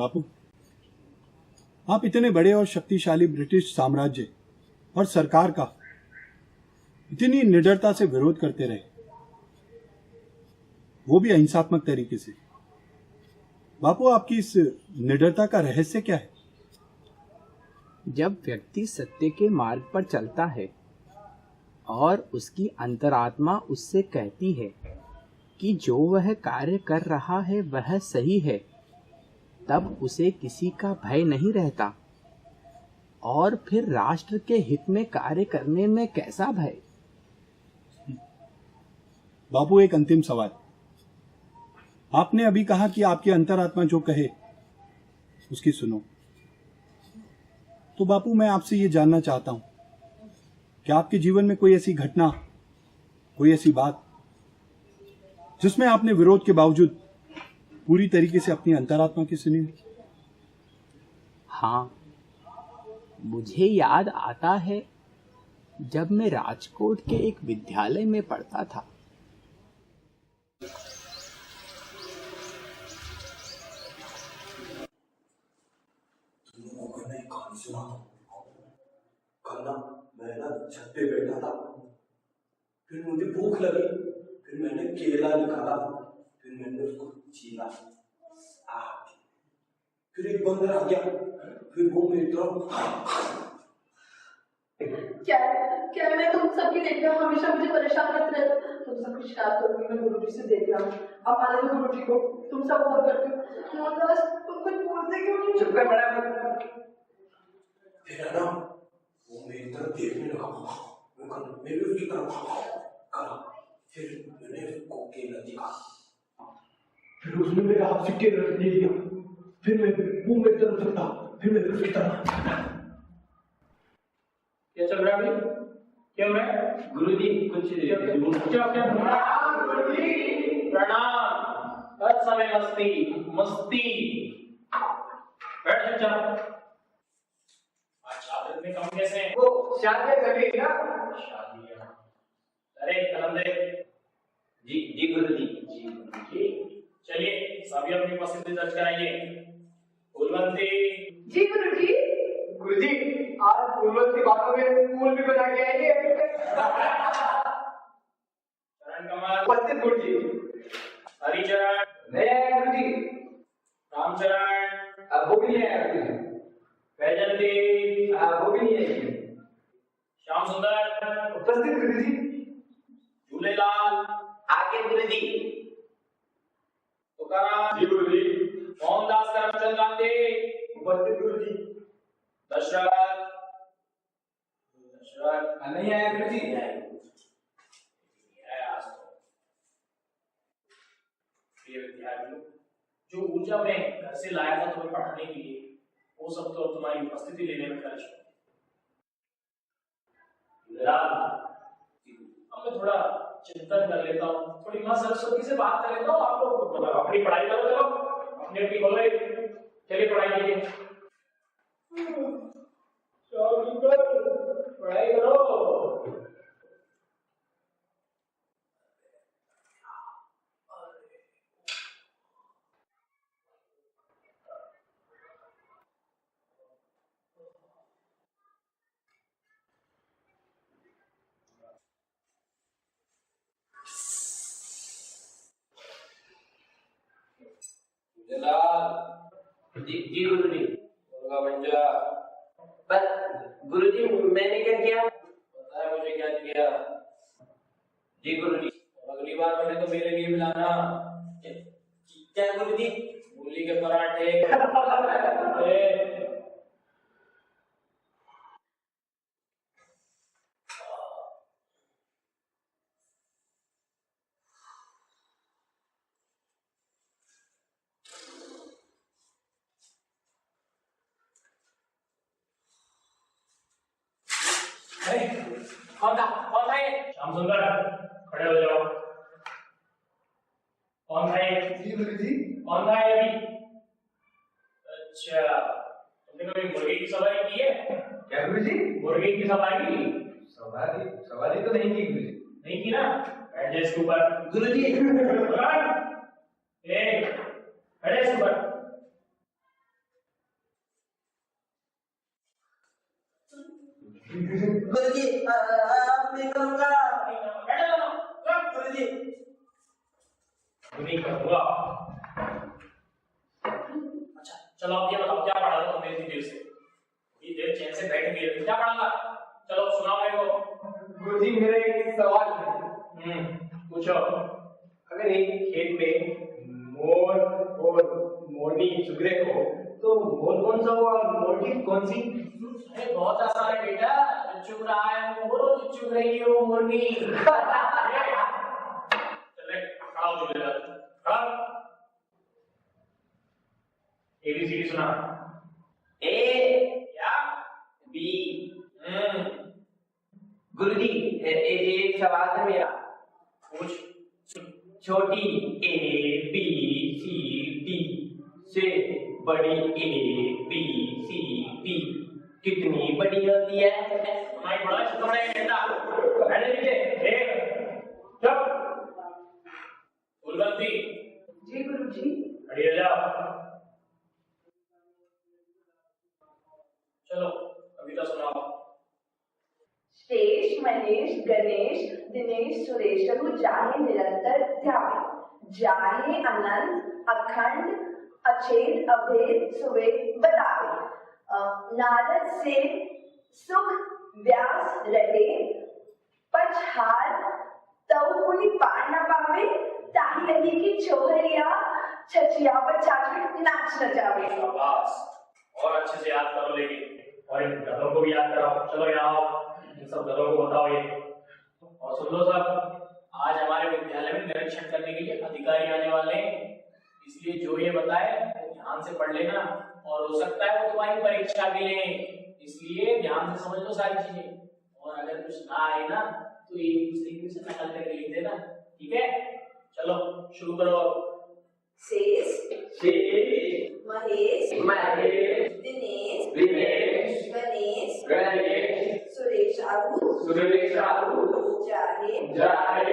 बापू, आप इतने बड़े और शक्तिशाली ब्रिटिश साम्राज्य और सरकार का इतनी निडरता से विरोध करते रहे, वो भी अहिंसात्मक तरीके से। बापू, आपकी इस निडरता का रहस्य क्या है? जब व्यक्ति सत्य के मार्ग पर चलता है और उसकी अंतरात्मा उससे कहती है कि जो वह कार्य कर रहा है वह सही है, तब उसे किसी का भय नहीं रहता। और फिर राष्ट्र के हित में कार्य करने में कैसा भय? बापू, एक अंतिम सवाल। आपने अभी कहा कि आपकी अंतरात्मा जो कहे उसकी सुनो। तो बापू, मैं आपसे ये जानना चाहता हूं कि आपके जीवन में कोई ऐसी घटना, कोई ऐसी बात जिसमें आपने विरोध के बावजूद पूरी तरीके से अपनी अंतरात्मा की सुनी? हाँ, मुझे याद आता है जब मैं राजकोट के एक विद्यालय में पढ़ता था। कल ना मैं ना छत पे बैठा था, फिर मुझे भूख लगी, फिर मैंने केला निकाला, फिर मैंने उसको छीला, फिर एक बंदर आ गया, फिर वो मेरी तरफ। क्या मैं तुम सबकी देख रहा हूँ, हमेशा मुझे परेशान करते रहते। तुम सब कुछ याद करोगी, मैं गुरुजी से देख रहा हूँ। अब आने दो गुरुजी को, तुम सब और करते हो। मोहनदास, तुम कुछ बोलते क्यों नहीं? चुप कर बड़ा। फिर है ना, वो मेरी तरफ देखने लगा, मैं भी उसकी तरफ करा, फिर मैंने उसको केला दिखा, फिर उसने मेरे हाथ से केला ले लिया, फिर मैं वो मेरी तरफ चलता, फिर मैं उसकी तरफ। क्या चल रहा है अभी? क्या हो रहा है? गुरुजी कुछ क्या गुरुजी प्रणाम। हर समय मस्ती मस्ती। बैठ चुपचाप। अच्छा, में कम कैसे हैं? वो शादी कर रही है ना? शादियां। अरे कलम दे। जी गुरुजी। जी गुरुजी। चलिए सभी अपनी उपस्थिति दर्ज कराइए। फूलवंती। जी गुरुजी। गुरुजी, आज फूलवंती बातों में फूल भी बना के आएंगे। चरण कमल। उपस्थित गुरुजी। हरिचरण। नहीं आया गुरुजी। रामचरण। अब वो भी नहीं आया गुरुजी। वैजंती। वो भी नहीं आई। श्याम सुंदर। उपस्थित गुरुजी। झूलेलाल। आगे गुरुजी। तुकाराम। जी गुरुजी। मोहनदास करमचंद गांधी। उपस्थित गुरुजी। दशरथ। नहीं आया गुरुजी। आज तो प्रिय विद्यार्थियों, जो ऊर्जा मैं घर से लाया था तुम्हें पढ़ाने के लिए, वो सब तो तुम्हारी उपस्थिति लेने में खर्च हो। अब मैं थोड़ा चिंतन कर लेता हूँ, थोड़ी माँ सरस्वती से बात कर लेता हूँ। आप लोग अपनी पढ़ाई करो, चलो अपनी अपनी बोलो, चलिए पढ़ाई कीजिए। पढ़ाई करो। जी गुरुजी। पर गुरुजी मैंने क्या किया? बताया मुझे क्या किया। जी गुरुजी। अगली बार मैंने तो मेरे लिए मिलाना। क्या गुरुजी? मूली के पराठे। कौन था ये? श्याम सुंदर, खड़े हो जाओ। कौन था ये? जी गुरुजी। कौन था ये अभी? अच्छा, तुमने कभी मुर्गे की सवारी की है? क्या गुरुजी? मुर्गे की सवारी? सवारी तो नहीं की गुरुजी। नहीं की ना? बैठ जा इसके ऊपर। गुरुजी। बैठ इसके ऊपर। गुरुजी अब नहीं करूंगा। गुरुजी नहीं करूंगा। अच्छा चलो अब ये बताओ क्या पढ़ा था तुमने इतनी देर से? ये देर चैन से बैठ गई है, क्या पढ़ा था? चलो सुनाओ मेरे को। गुरुजी मेरा एक सवाल है। पूछो। अगर एक खेत में मोर और मोरनी चुग रहे हो तो मोर कौन सा हुआ और मोरनी कौन सी? अरे बहुत आसान है बेटा, जो चुग रहा है मोर और जो चुग रही है वो मोरनी। चल रे खड़ा हो चुके हैं, खड़ा। ABCD सुना। ए क्या? बी। हम्म गुरुजी एक सवाल था मेरा। पूछ। छोटी ए बी सी डी से बड़ी ए बी सी डी कितनी बड़ी होती है? हमारी बड़ा शुक्र है बेटा, बैठ जा नीचे। चुप। फूलवंती जी गुरुजी। खड़ी हो जाओ। चलो कविता सुनाओ। शेष महेश गणेश दिनेश सुरेश रघु जाहे निरंतर ध्यावे, जाहे अनंत अखंड अछेद अभेद सुवेद बतावे। नारद से सुख व्यास रहे, पचहार तव कोई पार न पावे, ताही लगी की छोहरिया छछिया पर छाछ नाच न जावे। शाबाश, और अच्छे से याद करो लेकिन, और इन गधों को भी याद कराओ। चलो यहाँ आओ, इन सब गधों को बताओ ये। और सुन लो सब, आज हमारे विद्यालय में निरीक्षण करने के लिए अधिकारी आने वाले हैं, इसलिए जो ये बताए वो ध्यान से पढ़ लेना, और हो सकता है वो तुम्हारी परीक्षा भी लें, इसलिए ध्यान से समझ लो सारी चीजें। और अगर कुछ ना आए ना तो एक दूसरे की से नकल करके लिख देना, ठीक है? चलो शुरू करो। शेष शेष महेश महेश दिनेश दिनेश गणेश गणेश सुरेशारु सुरेशारु जाहे जाहे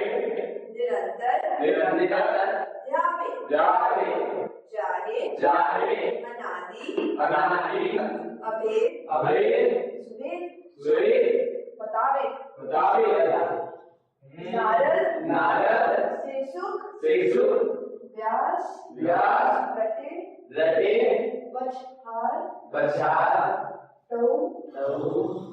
निरंतर निरंतर ध्यावे, जाहे जाहे जाहे अनादि अनादि अभेद अभेद सुवेद सुवेद बतावे। बतावे। नारद नारद से सुख सेसु व्यास व्यास रटे रटे पचहार बचार तव तव।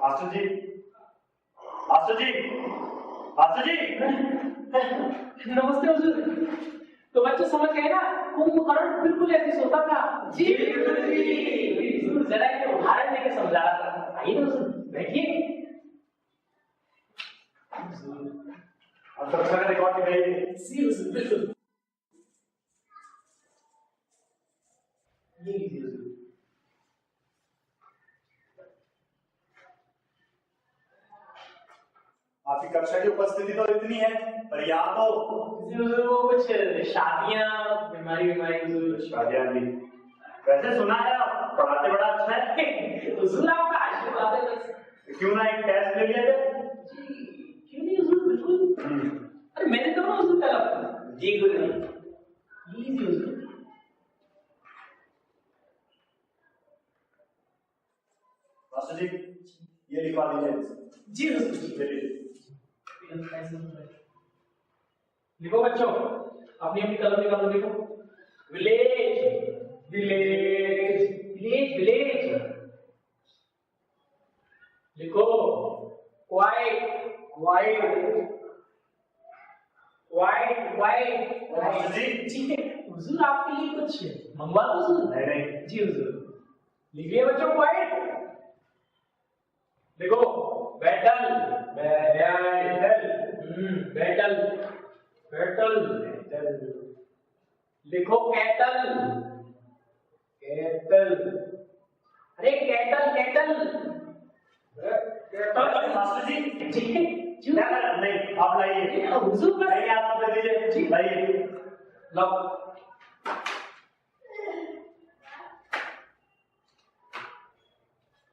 मास्टर जी, मास्टर जी, मास्टर जी। नमस्ते हुजूर। तो बच्चे समझ गए ना, कुंभकर्ण बिल्कुल ऐसे सोता था। जी हुजूर, जरा एक उदाहरण देके समझा रहा था। आइए ना हुजूर, बैठिए। अब कक्षा का रिकॉर्ड निकालिए। जी हुजूर, बिल्कुल। ये लीजिए हुजूर। आपकी कक्षा की उपस्थिति तो इतनी है, पर यहाँ तो जी हुजूर, वो कुछ शादियां, बीमारी हुजूर। शादियाँ भी। वैसे सुना है आप पढ़ाते बड़ा अच्छा है। हुजूर आपका आशीर्वाद है बस। क्यों ना एक टेस्ट ले लिया जाए? जी क्यों नहीं हुजूर, बिल्कुल। अरे मैंने कहा ना हुजूर कल। जी गुरु। लीजिए हुजूर। मास्टर जी, ये लिखवा दीजिए। जी हुजूर। चलिए। लिखो बच्चों, अपनी अपनी कलम निकालो, लिखो। Village village village village. लिखो quite quite quite quite. Master ji. ठीक है हुजूर, आपके लिए कुछ मंगवा दो हुजूर? नहीं नहीं। जी हुजूर। लिखिए बच्चों क्वाइट। लिखो battle battle battle battle battle. लिखो कैटल कैटल। अरे cattle cattle cattle. Master ji, ठीक है क्या कर रहे हैं? नहीं, आप लाइए। हुजूर बस। नहीं, आप तो दे दीजिए। लाइए। लो।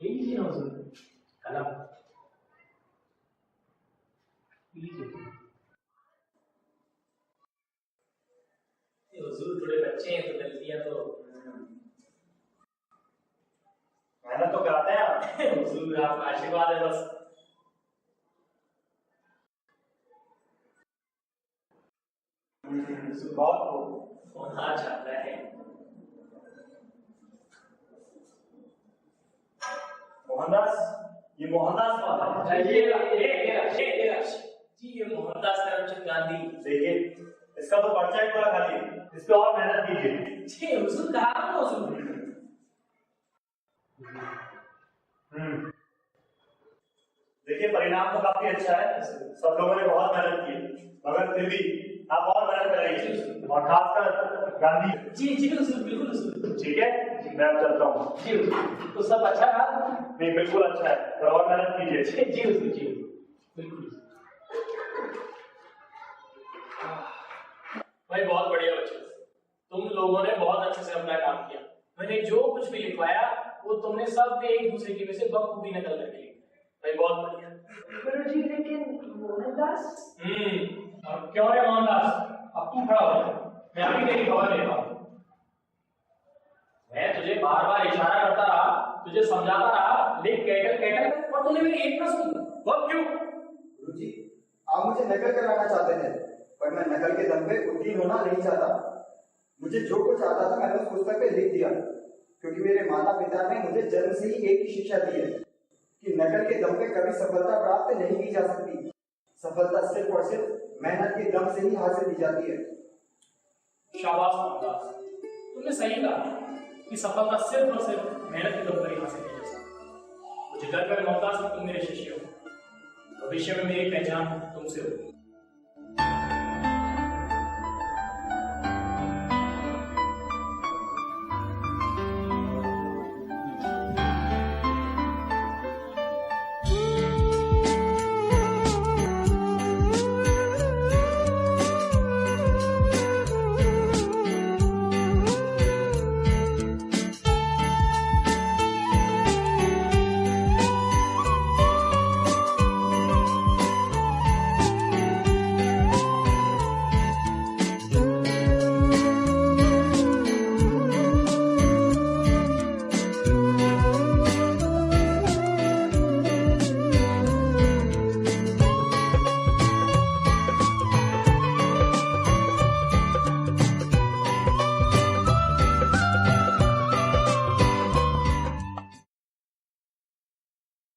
ये लीजिए ना हुजूर, कलम लीजिए। ये हुजूर थोड़े बच्चे हैं तो गलतियां तो मेहनत तो कराते हैं आप। हुजूर आपका आशीर्वाद है बस। बहुत खूब। होना चाहता है। मोहनदास, ये मोहनदास कौन है? जी ये मोहनदास करमचंद गांधी। देखिए, इसका तो पर्चा ही पूरा खाली है। इस पे और मेहनत कीजिए। जी हुजूर कहा ना हुजूर। देखिए, परिणाम तो काफी अच्छा है। सब लोगों ने बहुत मेहनत की, मगर फिर भी आप और मेहनत करेंगे, और खासकर गांधी। जी जी हुजूर, बिल्कुल हुजूर। ठीक है, मैं अब चलता हूँ। जी हुजूर, तो सब अच्छा रहा? नहीं, बिल्कुल अच्छा है, और मेहनत कीजिए। जी हुजूर, जी बिल्कुल। भाई बहुत बढ़िया बच्चे, तुम लोगों ने बहुत अच्छे से अपना काम किया। मैंने जो कुछ भी लिखवाया वो तुमने सब एक दूसरे की में से बखूबी नकल करके लिखा। भाई बहुत बढ़िया। गुरुजी लेकिन मोहनदास? और क्यों रे मोहनदास, अब तू खड़ा हो, मैं अभी तेरी खबर लेता हूँ। मैं तुझे बार बार इशारा करता रहा, तुझे समझाता रहा, लिख कैटल कैटल, और तूने मेरी एक ना सुनी। वो क्यों? गुरुजी, आप मुझे नकल कराना चाहते थे, पर मैं नकल के दम पे उत्तीर्ण होना नहीं चाहता। मुझे जो कुछ आता था मैंने उस पुस्तक पे लिख दिया, क्योंकि मेरे माता पिता ने मुझे जन्म से ही एक ही शिक्षा दी है कि नकल के दम पे कभी सफलता प्राप्त नहीं की जा सकती। सफलता सिर्फ और सिर्फ मेहनत के दम से ही हासिल की जाती है। शाबाश मोहनदास, तुमने सही कहा कि सफलता सिर्फ और सिर्फ मेहनत के दम पर ही हासिल की जा सकती है। मुझे गर्व है मोहनदास कि तुम मेरे शिष्य हो। भविष्य में मेरी पहचान तुमसे होगी।